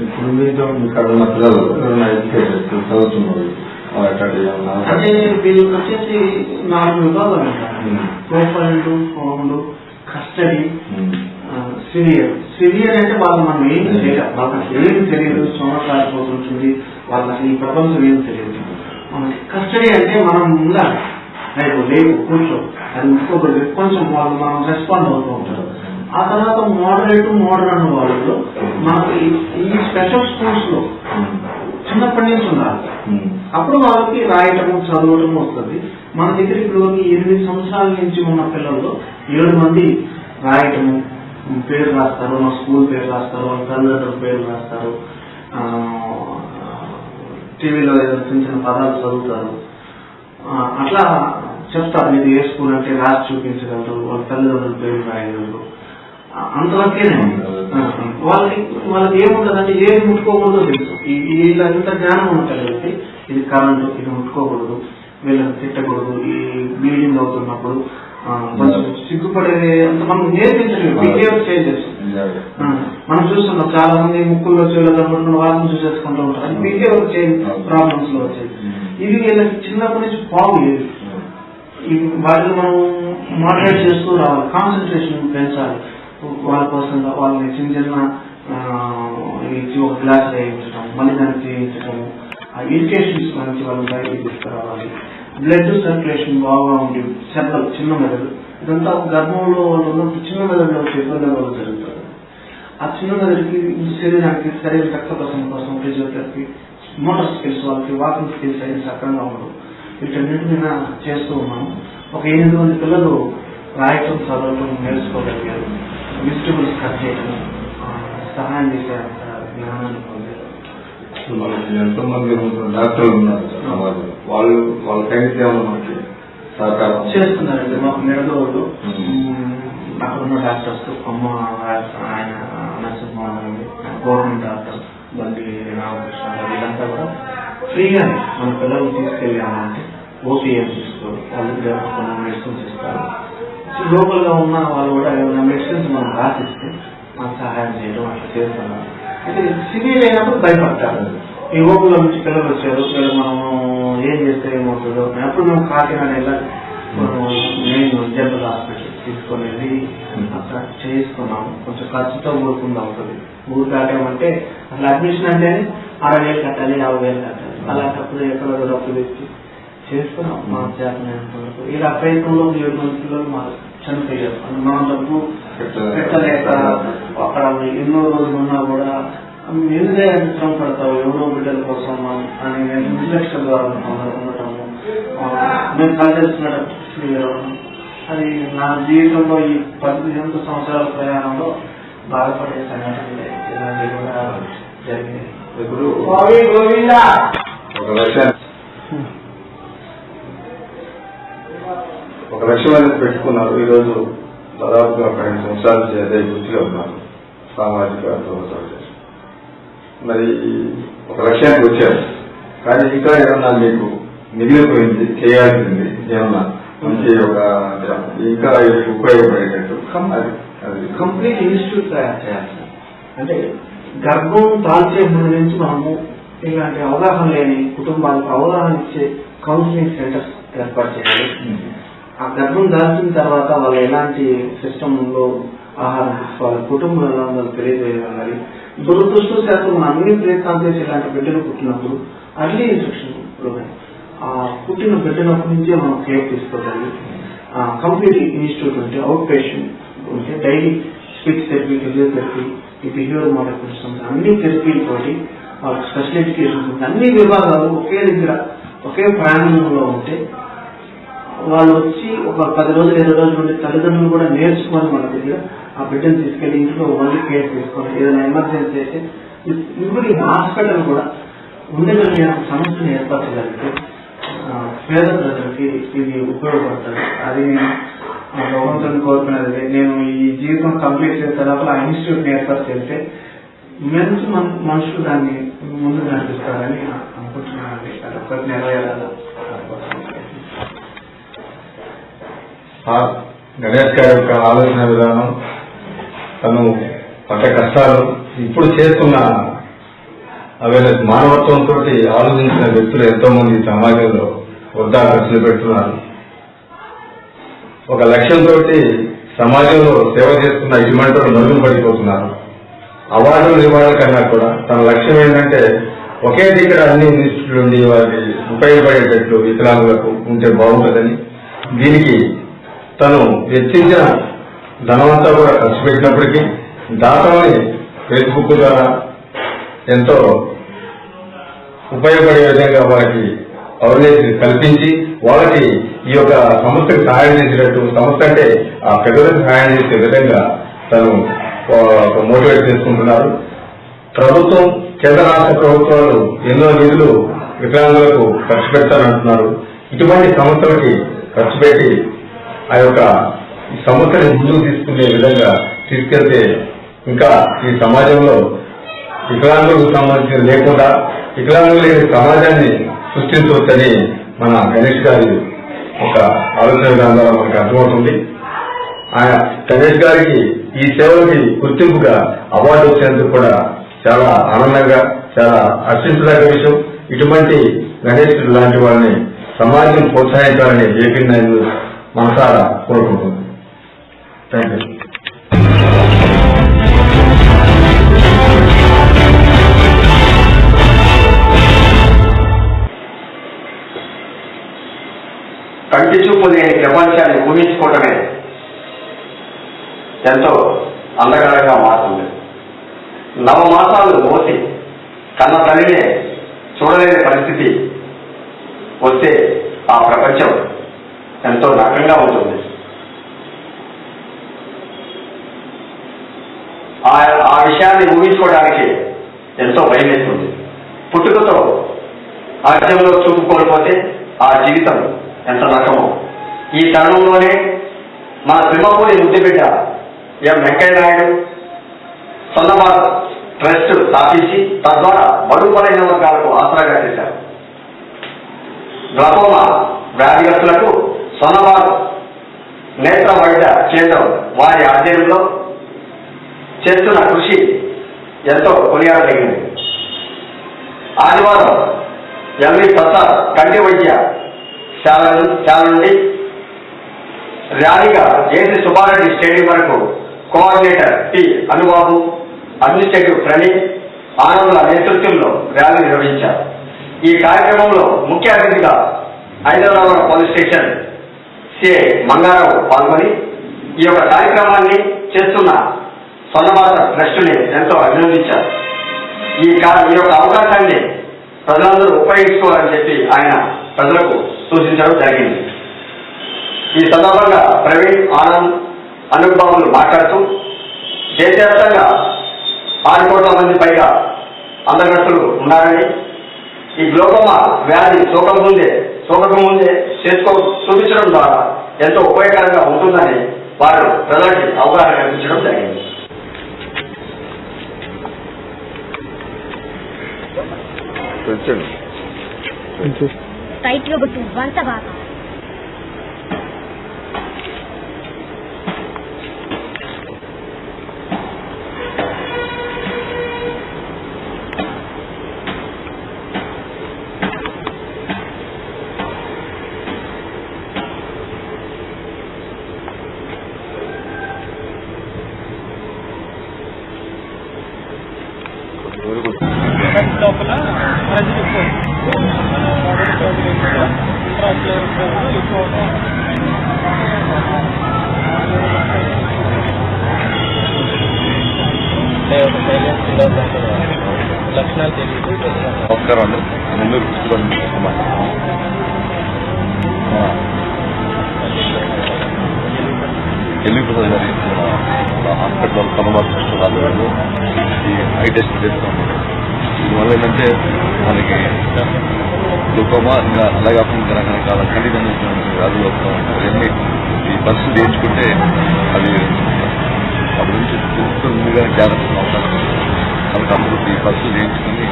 ఇప్పుడు మీతో ఇక్కడ ఉన్న పిల్లలు చదువుతున్నారు అంటే వీళ్ళకి వచ్చేసి 4 విభాగాలు ఉంటాయి. ప్రొఫైల్డ్, ఫౌండ్, కస్టడీ, సివియర్ అంటే వాళ్ళు మనం ఏం చేయలేదు, వాళ్ళకి ఏం తెలియదు, సోమకాలిపోతుంటుంది, వాళ్ళకి ఈ ప్రపంచం ఏం తెలియదు. మనకి కస్టడీ అంటే మనం ఉండాలి, లేదు కూర్చో అది ఇంకొకటి కొంచెం వాళ్ళు మనం రెస్పాండ్ అవుతూ ఉంటారు. ఆ తర్వాత మోడరేట్ మోడరన్ వాళ్ళు మనకి ఈ స్పెషల్ స్కూల్స్ లో చిన్నప్పటి నుంచి ఉండాలి. అప్పుడు వాళ్ళకి రాయటము చదవటం వస్తుంది. మన దగ్గర ఇప్పుడు 8 సంవత్సరాల నుంచి ఉన్న పిల్లల్లో 7 మంది రాయటము పేరు రాస్తారు, మా స్కూల్ పేరు రాస్తారు, వాళ్ళ తల్లిదండ్రుల పేరు రాస్తారు, టీవీలో చిన్న చిన్న పదాలు చదువుతారు, అట్లా చెప్తారు. ఇది ఏ స్కూల్ అంటే రాసి చూపించగలరు, వాళ్ళ తల్లిదండ్రుల పేరు రాయగలరు. అంతవరకేనే వాళ్ళకి ఏముంటుందంటే ఏది ముట్టుకోకూడదో తెలుసు. వీళ్ళంత జ్ఞానం ఉంటుంది. ఇది కరెంటు, ఇది ముట్టుకోకూడదు, వీళ్ళని తిట్టకూడదు, ఈ బ్లీడింగ్ అవుతున్నప్పుడు కొంచెం సిగ్గుపడే అంత మనం నేర్పించలేదు. బిహేవియర్ చేంజెస్ మనం చూస్తున్నాం. చాలా మంది ముక్కుల్లో చేయడం వాళ్ళని చూసేసుకుంటూ ఉంటారు. అది బిహేవియర్ చేంజ్ ప్రాబ్లమ్స్ లో వచ్చేది. ఇది వీళ్ళకి చిన్నప్పటి నుంచి బాగులేదు. వాటిని మనం మోడరేట్ చేస్తూ రావాలి, కాన్సన్ట్రేషన్ పెంచాలి. వాళ్ళ కోసం వాళ్ళని చిన్న చిన్న ఇచ్చి ఒక క్లాస్ వేయించడం, మళ్ళీ దాన్ని చేయించడం, ఆ ఎడ్యుకేషన్స్ నుంచి వాళ్ళని బయటకు తీసుకురావాలి. బ్లడ్ సర్క్యులేషన్ బాగా ఉంది. సెల్లలు చిన్న మెదడు ఇదంతా గర్భంలో వాళ్ళు ఉన్నప్పుడు చిన్న మెదడులో వచ్చే ఇబ్బందుల వల్ల జరుగుతుంది. ఆ చిన్న మెదడుకి శరీరానికి సరైన రక్త ప్రసరణ కోసం ఫిజియోథెరపీ, మోటార్ స్కిల్స్, వాళ్ళకి వాకింగ్ స్కిల్స్ అయితే సక్రంగా ఉండవు. వీటన్నిటి మీద చేస్తూ ఉన్నాము. ఒక 8 మంది పిల్లలు రాయటం చదవటం నేర్చుకోగలిగారు. వెజిటబుల్స్ కట్ చేయడం, సహాయం చేసే జ్ఞానాన్ని పొందారు. మనకి ఎంతో మంది డాక్టర్లు ఉన్నారు సమాజంలో, వాళ్ళ కైతే మనకి సహకారం చేస్తున్నారండి. మాకు నిడదోళ్ళు అక్కడ ఉన్న డాక్టర్స్ ఆయన నరసింహమోహన్ గవర్నమెంట్ డాక్టర్స్ బండి రామకృష్ణ వీళ్ళంతా కూడా ఫ్రీగానే మన పిల్లలు తీసుకెళ్ళామంటే ఓపీఎం తీసుకోరు, వాళ్ళు కొన్ని మెడిసిన్స్ ఇస్తారు. లోకల్ గా ఉన్న వాళ్ళు కూడా ఏమైనా మెడిసిన్స్ మనం రాసిస్తే మనకు సహాయం చేయడం అట్లా చేస్తున్నారు. అయితే సివియర్ అయినప్పుడు భయపడతారు. ఈ ఓపుల నుంచి పిల్లలు వచ్చారు, మనం ఏం చేస్తే ఏమవుతుందో. అప్పుడు మేము కాకినాడ వెళ్ళాలి, నేను జనరల్ హాస్పిటల్ తీసుకొని వెళ్ళి అక్కడ చేసుకున్నాము. కొంచెం ఖర్చుతో ఊరుకుండా అవుతుంది. ఊరు కాకేమంటే అసలు అడ్మిషన్ అంటే 60,000 కట్టాలి, 50,000 కట్టాలి. అలాంటప్పుడు ఎక్కడ డబ్బులు ఇచ్చి చేసుకున్నాం. మా చేతనంత వరకు ఇలా ప్రయత్నంలో 7 మంది పిల్లలు మాకు చనిపోయారు. మనం డబ్బు పెట్టలేక అక్కడ ఎన్నో రోజులు ఉన్నా కూడా ఎందుకే శ్రమ పడతావు ఎవరో బిడ్డల కోసం అని నిర్లక్ష్య ద్వారా ఉండటము, మేము కలిసేస్తున్నట్టు అది నా జీవితంలో ఈ 18 సంవత్సరాల ప్రయాణంలో బాధపడే సంఘటనలు ఇలాంటివి కూడా జరిగినాయి. ఇప్పుడు ఒక లక్ష్యం అనేది పెట్టుకున్నారు. ఈరోజు దాదాపుగా 12 సంవత్సరాల నుంచి అదే వృత్తిలో ఉన్నాను, సామాజిక సంస్థ. మరి ఒక లక్ష్యానికి వచ్చారు, కానీ ఇంకా ఏమన్నా మీకు మిగిలిపోయింది చేయాల్సింది ఏమన్నా మంచి ఒక ఇంకా ఉపయోగపడేటట్టు అది కంప్లీట్ ఇన్స్టిట్యూట్ తయారు చేయాలి సార్. అంటే గర్భం దాల్చే ముందు నుంచి మనము ఇలాంటి అవగాహన లేని కుటుంబాలకు అవగాహన ఇచ్చే కౌన్సిలింగ్ సెంటర్స్ ఏర్పాటు చేయాలి. ఆ గర్భం దాల్చిన తర్వాత వాళ్ళు ఎలాంటి సిస్టమ్ లో ఆహారం తీసుకోవాలి, కుటుంబం ఎలా ఉందో తెలియజేయాలి. దురదృష్టశాతం మనం అన్ని ప్రయత్నాలు చేసి ఇలాంటి బిడ్డలు పుట్టినప్పుడు అర్లీ ఇన్స్ట్రక్షన్ ప్రోగ్రామ్, ఆ పుట్టిన బిడ్డనప్పటి నుంచే మనం కేర్ తీసుకోవాలి. కంప్లీట్ ఇన్స్టిట్యూట్ ఉంటే, అవుట్ పేషెంట్ ఉంటే, డైలీ స్పీచ్ థెరపీ, ఫిజియోథెరపీ, ఈ బిహేవియర్ మోడల్ సిస్టమ్స్ అన్ని థెరపీలతోటి వాళ్ళకి స్పెషల్ ఎడ్యుకేషన్ ఉంటుంది. అన్ని విభాగాలు ఒకే దగ్గర ఒకే ప్రాంగణంలో ఉంటే వాళ్ళు వచ్చి ఒక 10 రోజులు 20 రోజులు ఉంటే తల్లిదండ్రులు కూడా నేర్చుకొని మన దగ్గర ఆ బిడ్డను తీసుకెళ్లి ఇంట్లో మళ్ళీ కేర్ తీసుకొని ఏదైనా ఎమర్జెన్సీ అయితే ఇప్పుడు హాస్పిటల్ కూడా ఉండగలిగే సమస్యను ఏర్పరచగలిగితే పేద ప్రజలకి ఇది ఉపయోగపడుతుంది. అది నేను భగవంతుని కోరుకునేది. నేను ఈ జీవితం కంప్లీట్ చేసే లోపల ఆ ఇన్స్టిట్యూట్ ఏర్పాటు చేస్తే మంచి మనుషులు దాన్ని ముందుకు నడిపిస్తారని అనుకుంటున్నానండి. అది ఒక్కటి నెరవేరాలి. గణేష్ గారి యొక్క ఆలోచన విధానం, తను పడ్డ కష్టాలు, ఇప్పుడు చేస్తున్న అవేర్నెస్, మానవత్వంతో ఆలోచించిన వ్యక్తులు ఎంతో మంది సమాజంలో వృధా ఖర్చులు పెడుతున్నారు. ఒక లక్ష్యంతో సమాజంలో సేవ చేస్తున్న ఇటువంటి నలుగురు పడిపోతున్నారు. అవార్డులు రివార్డుల కన్నా కూడా తన లక్ష్యం ఏంటంటే ఒకే దగ్గర అన్ని ఇన్స్టిట్యూట్లు ఉండి వారికి ఉపయోగపడేటట్లు వికలాంగులకు ఉంటే బాగుంటుందని, దీనికి తను వెచ్చించిన ధనమంతా కూడా ఖర్చు పెట్టినప్పటికీ దాతల్ని ఫేస్బుక్ ద్వారా ఎంతో ఉపయోగపడే విధంగా వారికి అవేర్నెస్ కల్పించి వాళ్ళకి ఈ యొక్క సంస్థకు సహాయం చేసేటట్టు, సంస్థ అంటే ఆ పెద్దలకు సహాయం చేసే విధంగా తను మోటివేట్ చేసుకుంటున్నారు. ప్రభుత్వం, కేంద్ర రాష్ట్ర ప్రభుత్వాలు ఎన్నో నిధులు వికలాంగులకు ఖర్చు పెడతానంటున్నారు. ఇటువంటి సంస్థలకి ఖర్చు పెట్టి ఆ యొక్క ఈ సమస్యని ముందుకు తీసుకునే విధంగా తీసుకెళ్తే ఇంకా ఈ సమాజంలో వికలాంగులకు సంబంధించిన లేకుండా వికలాంగులు లేని సమాజాన్ని సృష్టించవచ్చని మన గణేష్ గారి ఒక ఆలోచన విధానం ద్వారా మనకు అర్థమవుతుంది. ఆయన గణేష్ గారికి ఈ సేవలకి గుర్తింపుగా అవార్డు వచ్చేందుకు కూడా చాలా ఆనందంగా, చాలా హర్షించదగ్గ విషయం. ఇటువంటి గణేష్ లాంటి వాళ్ళని సమాజం ప్రోత్సహించాలని ఏపీ నాయుడు మనసారా కోరుకుంటుంది. Thank you. కంటి చూపు లేని ప్రపంచాన్ని ఊహించుకోవటమే ఎంతో అందకరంగా మారుతుంది. 9 మాసాలు మోసి కన్న తల్లినే చూడలేని పరిస్థితి వస్తే ఆ ప్రపంచం ఎంతో నరకంగా ఉంటుంది. ఆ విషయాన్ని ఊహించుకోవడానికి ఎంతో భయం వేస్తుంది. పుట్టుకతో ఆజ్యంలో చూపు కోల్పోతే ఆ జీవితం ఎంత నరకమో. ఈ తరుణంలోనే మన సింహపూరి ముద్దుబిడ్డ ఎం వెంకయ్య నాయుడు సొంత భారత్ ట్రస్ట్ స్థాపించి తద్వారా బడుగుబలైన వర్గాలకు ఆసరాగా చేశారు. గ్లాకోమా వ్యాధిగ్రస్తులకు సొంత భారత్ నేత్ర వైద్య కేంద్రం వారి ఆధ్వర్యంలో చేస్తున్న కృషి ఎంతో కొనియాడదగినది. ఆదివారం ఎంవి ప్రసాద్ కంటి వైద్య శాల నుండి ర్యాలీగా జేసీ సుబ్బారెడ్డి స్టేడియం వరకు coordinator T Anubabu, administrative Praneeth, ఆనందుల నేతృత్వంలో ర్యాలీ నిర్వహించారు. ఈ కార్యక్రమంలో ముఖ్య అతిథిగా Hyderabad police station CI Mangarao పాల్గొని ఈ యొక్క కార్యక్రమాన్ని చేస్తున్న సొన్నభారత ట్రస్టుని ఎంతో అభినందించారు. ఈ యొక్క అవకాశాన్ని ప్రజలందరూ ఉపయోగించుకోవాలని చెప్పి ఆయన ప్రజలకు సూచించడం జరిగింది. ఈ సందర్భంగా ప్రవీణ్, ఆనంద్, అనుబాబులు మాట్లాడుతూ దేశవ్యాప్తంగా 6 కోట్ల మంది పైగా అందగ్రస్తులు ఉన్నారని, ఈ గ్లోకోమా వ్యాధి సోకకముందే చూపించడం ద్వారా ఎంతో ఉపయోగకరంగా ఉంటుందని వారు ప్రజలకి అవగాహన కల్పించడం జరిగింది. టైట్గా కొట్టు వంట బాగా. లోపల లక్షణాలు తెలియదు. నమస్కారం అండి. నెల్లూరు కుమార్ ఎల్వి ప్రసాద్ గారి హాస్పిటల్ కమబాద్ హాస్పిటల్ ఈ ఐ టెస్ట్ చేస్తాం. దీనివల్ల ఏంటంటే మనకి గ్లూకోమా ఇంకా అలాగే ఇంకా రకరకాల ఖండితంగా వ్యాధులు వస్తూ ఉంటాయి. అవన్నీ ఈ పరిస్థితి చేయించుకుంటే అది అప్పటి నుంచి ముందుగా జాగ్రత్తగా ఉంటారు. మనకు అప్పుడు ఈ పరిస్థితి చేయించుకుని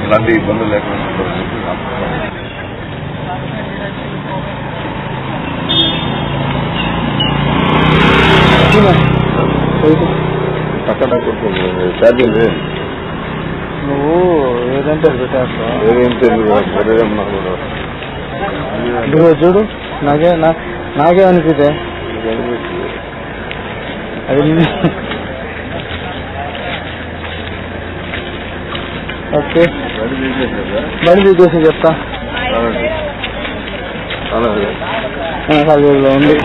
ఇలాంటి ఇబ్బందులు లేకుండా ఉంటారని చెప్పి నాకు నువ్వు ఏదంటే చూడు నాకే అనిపితే అది ఓకే బండి తీసేసి చెప్తా. కాలేజీలో ఉంది.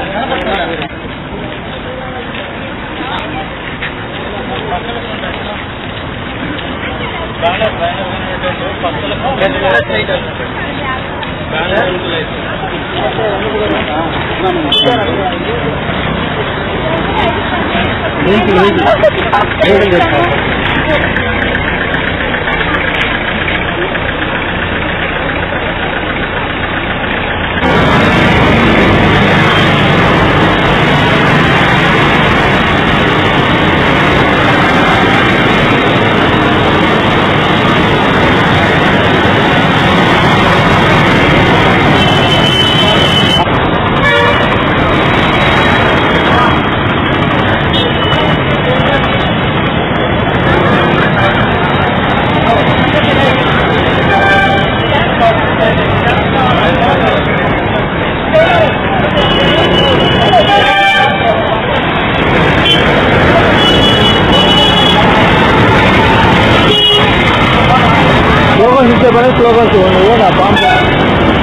స్లోగన్స్ ఏమన్నా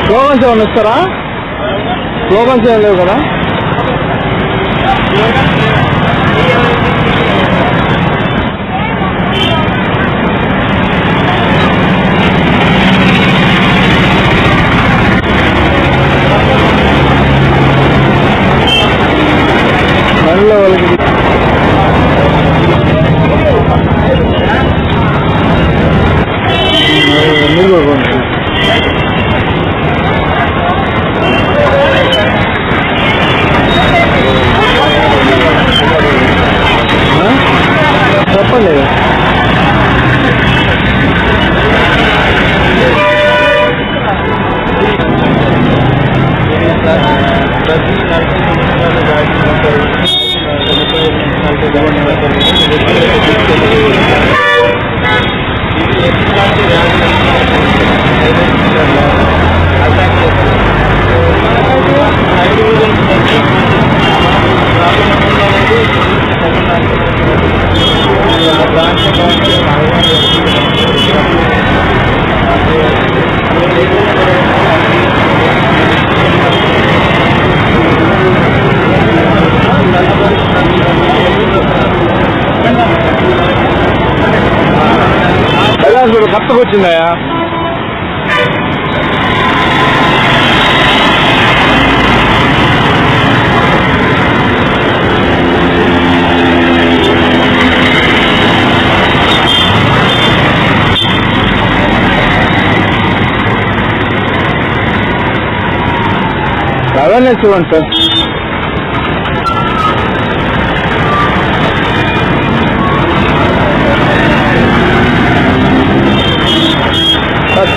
స్లోగన్స్ ఏమన్నా ఇస్తారా? స్లోగన్స్ ఏం లేవు కదా. మళ్ళీ వాళ్ళకి చెప్పండి. కొత్తగా వచ్చిందయా? అవేర్నెస్ ఇవ్వండి సార్.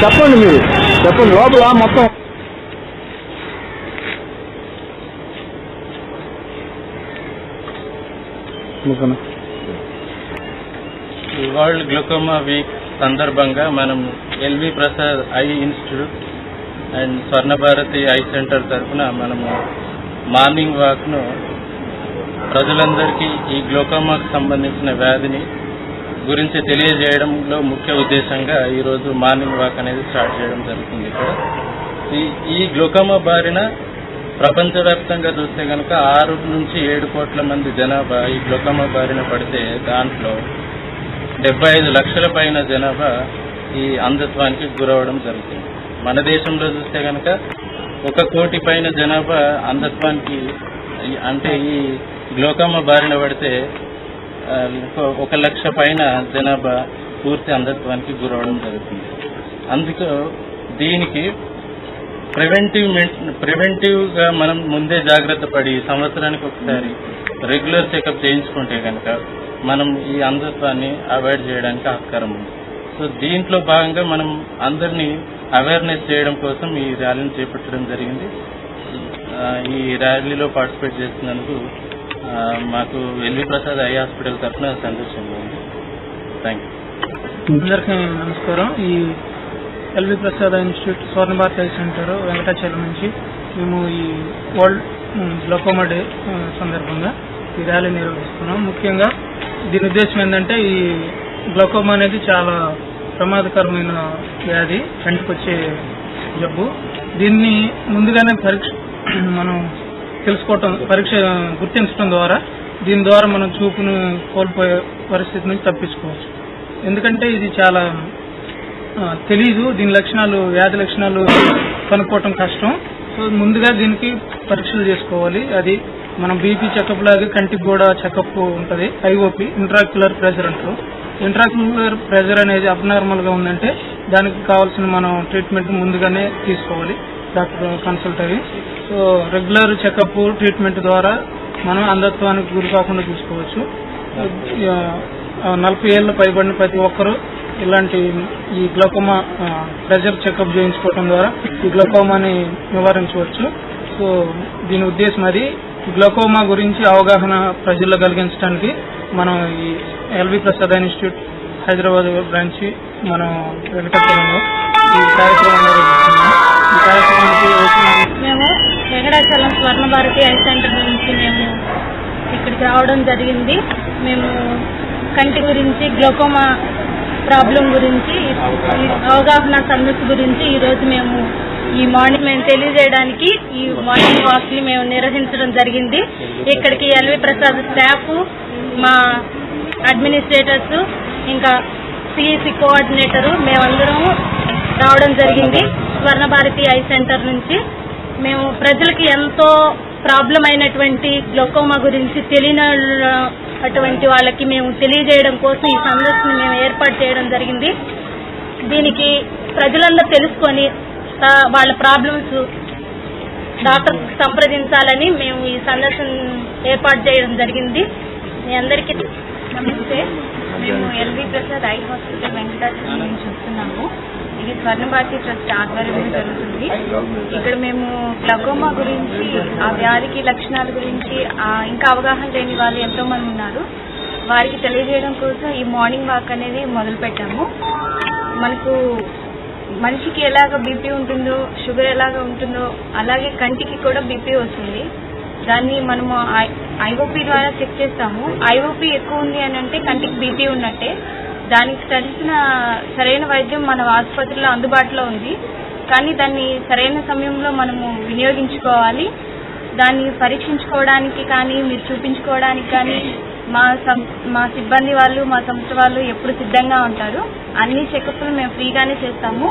చెప్పండి మీరు చెప్పండి లోపల మొత్తం వరల్డ్ గ్లూకోమా వీక్ సందర్భంగా మనం LV Prasad eye institute and Swarnabharathi eye centre తరఫున మనము మార్నింగ్ వాక్ను ప్రజలందరికీ ఈ గ్లూకోమాకు సంబంధించిన వ్యాధిని గురించి తెలియజేయడంలో ముఖ్య ఉద్దేశంగా ఈరోజు మార్నింగ్ వాక్ అనేది స్టార్ట్ చేయడం జరుగుతుంది. ఇక్కడ ఈ గ్లూకోమా బారిన ప్రపంచవ్యాప్తంగా చూస్తే కనుక 6 నుంచి 7 కోట్ల మంది జనాభా ఈ గ్లూకోమా బారిన పడితే దాంట్లో 75 లక్షల పైన జనాభా ఈ అంధత్వానికి గురవడం జరుగుతుంది. మన దేశంలో చూస్తే కనుక 1 కోటి పైన జనాభా అంధత్వానికి అంటే ఈ గ్లూకోమా బారిన పడితే 1 లక్ష పైన జనాభా పూర్తి అంధత్వానికి గురవడం జరుగుతుంది. అందుకు దీనికి ప్రివెంటివ్ గా మనం ముందే జాగ్రత్త పడి సంవత్సరానికి ఒకసారి రెగ్యులర్ చెకప్ చేయించుకుంటే కనుక మనం ఈ అంధత్వాన్ని అవాయిడ్ చేయడానికి ఆస్కారం ఉంది. సో దీంట్లో భాగంగా మనం అందరినీ అవేర్నెస్ చేయడం కోసం ఈ ర్యాలీని చేపట్టడం జరిగింది. ఈ ర్యాలీలో పార్టిసిపేట్ చేస్తున్నందుకు మాకు ఎల్వి ప్రసాద్ ఐ హాస్పిటల్ తరఫున సంతోషంగా ఉంది. Thank you. అందరికీ నమస్కారం. ఈ LV Prasad institute Swarnabharathi eye centre Venkatachalam నుంచి మేము ఈ వరల్డ్ గ్లూకోమా డే సందర్భంగా ఈ ర్యాలీ నిర్వహిస్తున్నాం. ముఖ్యంగా దీని ఉద్దేశం ఏంటంటే ఈ గ్లూకోమా అనేది చాలా ప్రమాదకరమైన వ్యాధి, కంటికి వచ్చే జబ్బు. దీన్ని ముందుగానే మనం గుర్తించడం ద్వారా దీని ద్వారా మనం చూపును కోల్పోయే పరిస్థితి నుంచి తప్పించుకోవచ్చు. ఎందుకంటే ఇది చాలా తెలీదు, దీని లక్షణాలు వ్యాధి లక్షణాలు కనుక్కోవటం కష్టం. సో ముందుగా దీనికి పరీక్షలు చేసుకోవాలి. అది మనం బీపీ చెకప్ లాగా కంటికి కూడా చెకప్ ఉంటుంది. ఐఓపి ఇంట్రాక్యులర్ ప్రెజర్ అంటారు. ఇంట్రాక్యులర్ ప్రెజర్ అనేది అబ్నార్మల్ గా ఉందంటే దానికి కావాల్సిన మనం ట్రీట్మెంట్ ముందుగానే తీసుకోవాలి, డాక్టర్ కన్సల్ట్ అయ్యి. సో రెగ్యులర్ చెకప్ ట్రీట్మెంట్ ద్వారా మనం అంధత్వానికి గురి కాకుండా చూసుకోవచ్చు. 40 ఏళ్ల పైబడిన ప్రతి ఒక్కరూ ఇలాంటి ఈ గ్లూకోమా ప్రెజర్ చెకప్ చేయించుకోవడం ద్వారా ఈ గ్లూకోమాని నివారించవచ్చు. సో దీని ఉద్దేశం అది. గ్లూకోమా గురించి అవగాహన ప్రజల్లో కలిగించడానికి మనం ఈ LV Prasad institute Hyderabad branch మనం వెంకటాచలంలో ఈ కార్యక్రమం నిర్వహిస్తున్నాం. ఈ కార్యక్రమానికి మేము వెంకటాచలం స్వర్ణభారతి ఐ సెంటర్ నుంచి మేము ఇక్కడికి రావడం జరిగింది. మేము కంటి గురించి గ్లూకోమా ప్రాబ్లం గురించి అవగాహన సదస్సు గురించి ఈరోజు మేము ఈ మార్నింగ్ మేము తెలియజేయడానికి ఈ మార్నింగ్ వాక్ ని మేము నిర్వహించడం జరిగింది. ఇక్కడికి ఎల్వి ప్రసాద్ స్టాఫ్, మా అడ్మినిస్ట్రేటర్స్, ఇంకా సిఎస్సి కోఆర్డినేటర్ మేమందరం రావడం జరిగింది. స్వర్ణభారతి ఐ సెంటర్ నుంచి మేము ప్రజలకి ఎంతో ప్రాబ్లం అయినటువంటి గ్లూకోమా గురించి తెలియని అటువంటి వాళ్ళకి మేము తెలియజేయడం కోసం ఈ సందర్శన మేము ఏర్పాటు చేయడం జరిగింది. దీనికి ప్రజలందరూ తెలుసుకొని వాళ్ళ ప్రాబ్లమ్స్ డాక్టర్ సంప్రదించాలని మేము ఈ సందర్శన ఏర్పాటు చేయడం జరిగింది. మీ అందరికీ నమస్తే. మేము LV Prasad eye hospital Venkatachalam నుంచి వస్తున్నాము. ఇది స్వర్ణభారతి ట్రస్ట్ ఆధ్వర్యంలో జరుగుతుంది. ఇక్కడ మేము గ్లూకోమా గురించి, ఆ వ్యాధికి లక్షణాల గురించి ఇంకా అవగాహన లేని వాళ్ళు ఎంతో మంది ఉన్నారు. వారికి తెలియజేయడం కోసం ఈ మార్నింగ్ వాక్ అనేది మొదలు పెట్టాము. మనకు మనిషికి ఎలాగ బీపీ ఉంటుందో, షుగర్ ఎలాగ ఉంటుందో అలాగే కంటికి కూడా బీపీ వస్తుంది. దాన్ని మనము ఐఓపీ ద్వారా చెక్ చేస్తాము. ఐఓపీ ఎక్కువ ఉంది అని అంటే కంటికి బీపీ ఉన్నట్టే. దానికి సరైన వైద్యం మన ఆసుపత్రిలో అందుబాటులో ఉంది. కానీ దాన్ని సరైన సమయంలో మనము వినియోగించుకోవాలి. దాన్ని పరీక్షించుకోవడానికి కానీ మీరు చూపించుకోవడానికి కానీ మా సిబ్బంది వాళ్ళు, మా సంస్థ వాళ్ళు ఎప్పుడు సిద్ధంగా ఉంటారు. అన్ని చెకప్లు మేము ఫ్రీగానే చేస్తాము.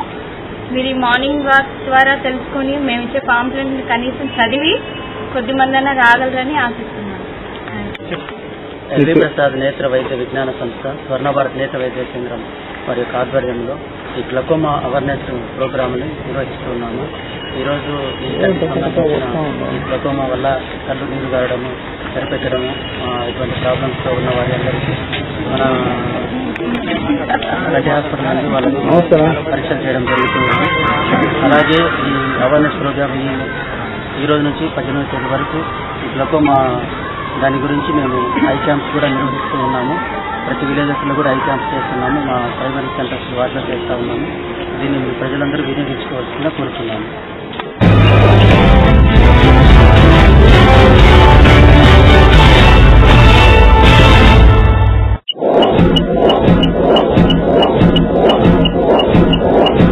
మీరు ఈ మార్నింగ్ వాక్ ద్వారా తెలుసుకుని మేము ఇచ్చే పాంప్లెట్ కనీసం చదివి కొద్ది మందైనా రాగలరని ఆశిస్తున్నాను. ఎల్వి ప్రసాద్ నేత్ర వైద్య విజ్ఞాన సంస్థ, స్వర్ణభారత్ నేత్ర వైద్య కేంద్రం వారి యొక్క ఆధ్వర్యంలో ఈ గ్లూకోమా అవేర్నెస్ ప్రోగ్రాంని నిర్వహిస్తున్నాము. ఈరోజు ఈ గ్లూకోమా వల్ల కళ్ళు నీరు గారడము, తెరపెట్టడము, ఇటువంటి ప్రాబ్లమ్స్తో ఉన్న వారి అందరికీ మన గడ్డి హాస్పిటల్ నుండి వాళ్ళకి పరీక్షలు చేయడం జరుగుతుంది. అలాగే ఈ అవేర్నెస్ ప్రోగ్రామ్ ఈ రోజు నుంచి 18వ తేదీ వరకు గ్లకోమా దాని గురించి మేము ఐ క్యాంప్స్ కూడా నిర్వహిస్తూ ఉన్నాము. ప్రతి విలేజెస్లో కూడా ఐ క్యాంప్స్ చేస్తున్నాము. మా ప్రైమరీ సెంటర్స్ వాటిలో చేస్తూ ఉన్నాము. దీన్ని ప్రజలందరూ వినియోగించుకోవాల్సిందిగా కోరుతున్నాము.